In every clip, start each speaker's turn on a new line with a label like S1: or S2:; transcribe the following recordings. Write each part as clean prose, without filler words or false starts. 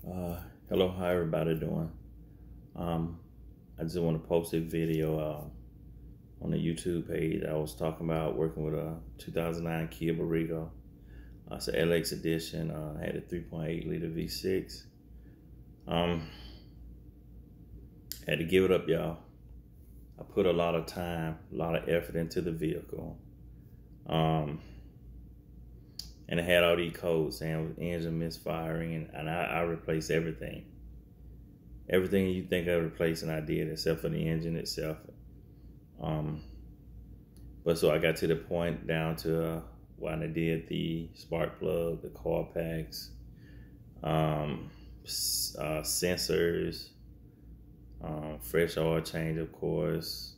S1: Hello, how everybody doing? I just want to post a video on the YouTube page. I was talking about working with a 2009 Kia Borrego. It's an LX edition. Had a 3.8 liter V6. Had to give it up, y'all. I put a lot of time, a lot of effort into the vehicle. And it had all these codes saying engine misfiring, and I replaced everything. Everything you think I replaced, and I did, except for the engine itself. But so I got to the point down to when I did the spark plug, the car packs, sensors, fresh oil change, of course.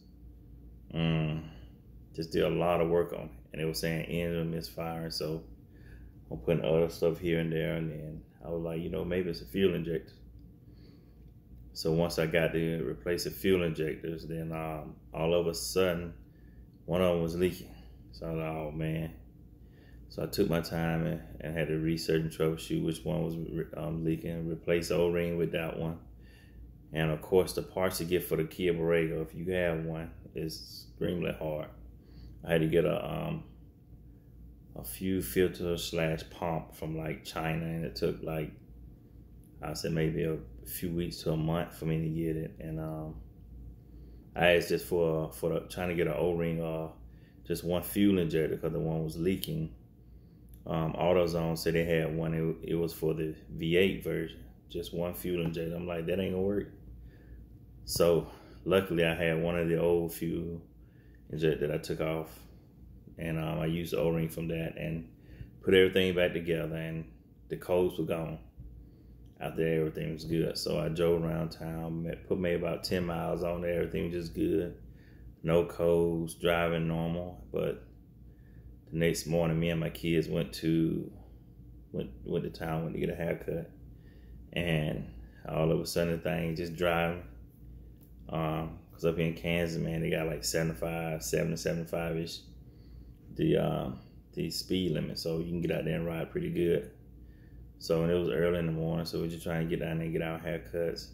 S1: Just did a lot of work on it, and it was saying engine misfiring, so I'm putting other stuff here and there, and then I was like, maybe it's a fuel injector. So once I got to replace the fuel injectors, then all of a sudden, one of them was leaking. So I was like, oh man. So I took my time and had to research and troubleshoot which one was leaking, replace the O-ring with that one. And of course, the parts you get for the Kia Borrego, if you have one, is extremely hard. I had to get a few filters / pump from like China, and it took like, I said maybe a few weeks to a month for me to get it. And I asked just for trying to get an O-ring or just one fuel injector because the one was leaking. AutoZone said they had one. It was for the V8 version, just one fuel injector. I'm like, that ain't gonna work. So luckily I had one of the old fuel injector that I took off, and I used the O-ring from that and put everything back together, and the codes were gone. After everything was good. So I drove around town, put maybe about 10 miles on there. Everything was just good. No codes, driving normal. But the next morning, me and my kids went to town, went to get a haircut. And all of a sudden, the thing just driving. Because up here in Kansas, man, they got like 75-ish, the speed limit. So you can get out there and ride pretty good. So, and it was early in the morning, so we were just trying to get down there and get our haircuts.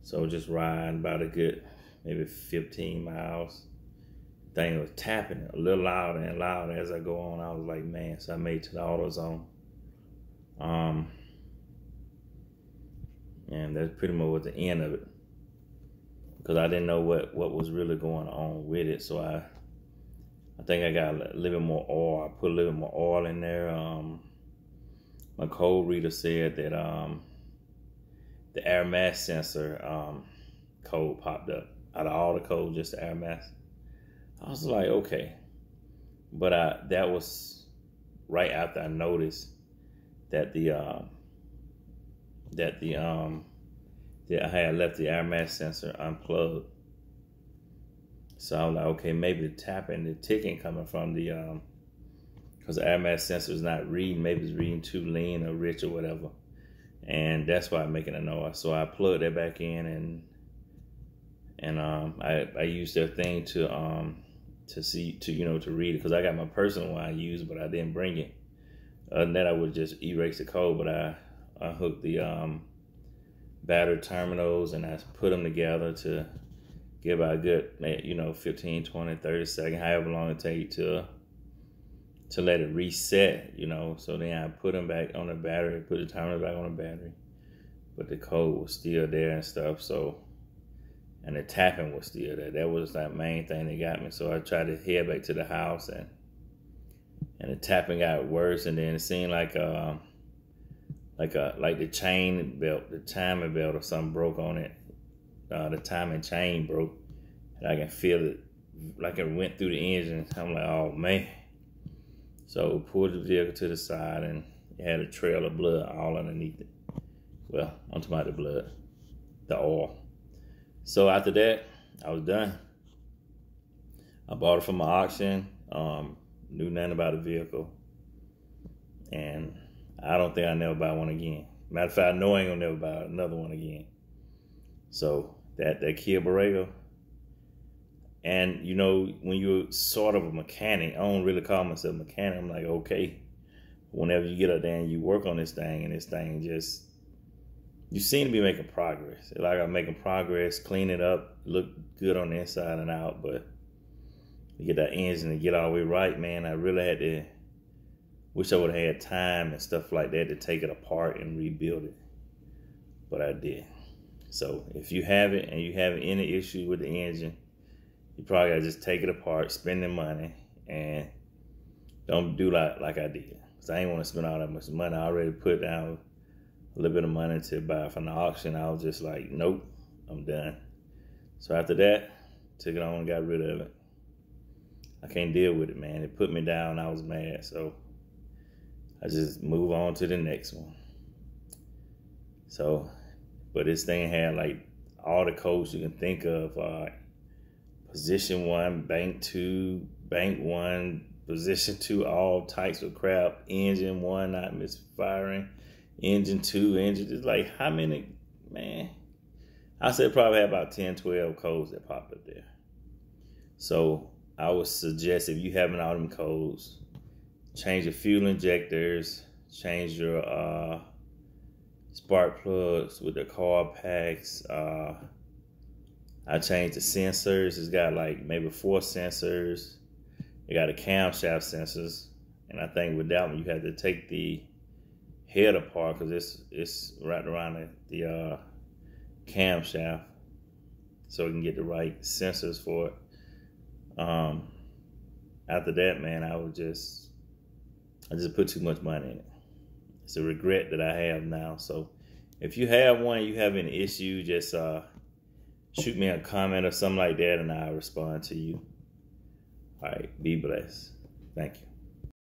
S1: So just riding about a good, maybe 15 miles. Thing was tapping a little louder and louder as I go on. I was like, man, so I made it to the AutoZone. And that's pretty much was the end of it. Because I didn't know what was really going on with it. So I think I got a little bit more oil. I put a little bit more oil in there. My code reader said that the air mass sensor code popped up. Out of all the codes, just the air mass. I was like, okay. But that was right after I noticed that I had left the air mass sensor unplugged. So I was like, okay, maybe the tapping, the ticking coming from the because the air mass sensor is not reading. Maybe it's reading too lean or rich or whatever. And that's why I'm making a noise. So I plugged that back in, and I used that thing to read it, because I got my personal one I use, but I didn't bring it. Other than that, I would just erase the code, but I hooked the battery terminals, and I put them together to give about a good 15, 20, 30 seconds, however long it takes to let it reset, So then I put them back on the battery, put the timer back on the battery, but the code was still there and stuff. So, and the tapping was still there. That was that main thing that got me. So I tried to head back to the house, and the tapping got worse. And then it seemed like the chain belt, the timing belt or something broke on it. The timing chain broke, and I can feel it like it went through the engine. I'm like, oh man. So pulled the vehicle to the side, and it had a trail of blood all underneath it. Well, I'm talking about the blood, the oil. So after that, I was done. I bought it from an auction, knew nothing about the vehicle, and I don't think I'll never buy one again. Matter of fact, I know I ain't gonna never buy another one again. So that Kia Borrego. And when you're sort of a mechanic, I don't really call myself a mechanic. I'm like, okay, whenever you get up there and you work on this thing, and this thing just you seem to be making progress. Like I'm making progress, clean it up, look good on the inside and out, but to get that engine to get all the way right, man, I really had to, wish I would have had time and stuff like that to take it apart and rebuild it. But I did. So if you have it and you have any issue with the engine, you probably gotta just take it apart, spend the money, and don't do like I did. Cause I ain't want to spend all that much money. I already put down a little bit of money to buy from the auction. I was just like, nope, I'm done. So after that, took it on and got rid of it. I can't deal with it, man. It put me down. I was mad. So I just move on to the next one. So, but this thing had like all the codes you can think of. Position 1, bank 2, bank 1, position 2, all types of crap. Engine 1 not misfiring. Engine 2, engine, just like how many, man? I said probably had about 10, 12 codes that popped up there. So I would suggest if you having all them codes, change your fuel injectors, change your spark plugs with the carb packs. I changed the sensors. It's got like maybe 4 sensors. It got a camshaft sensors. And I think with that one, you have to take the head apart because it's right around the camshaft so we can get the right sensors for it. After that, man, I just put too much money in it. It's a regret that I have now. So if you have one, you have an issue, just shoot me a comment or something like that and I'll respond to you. All right, be blessed. Thank you.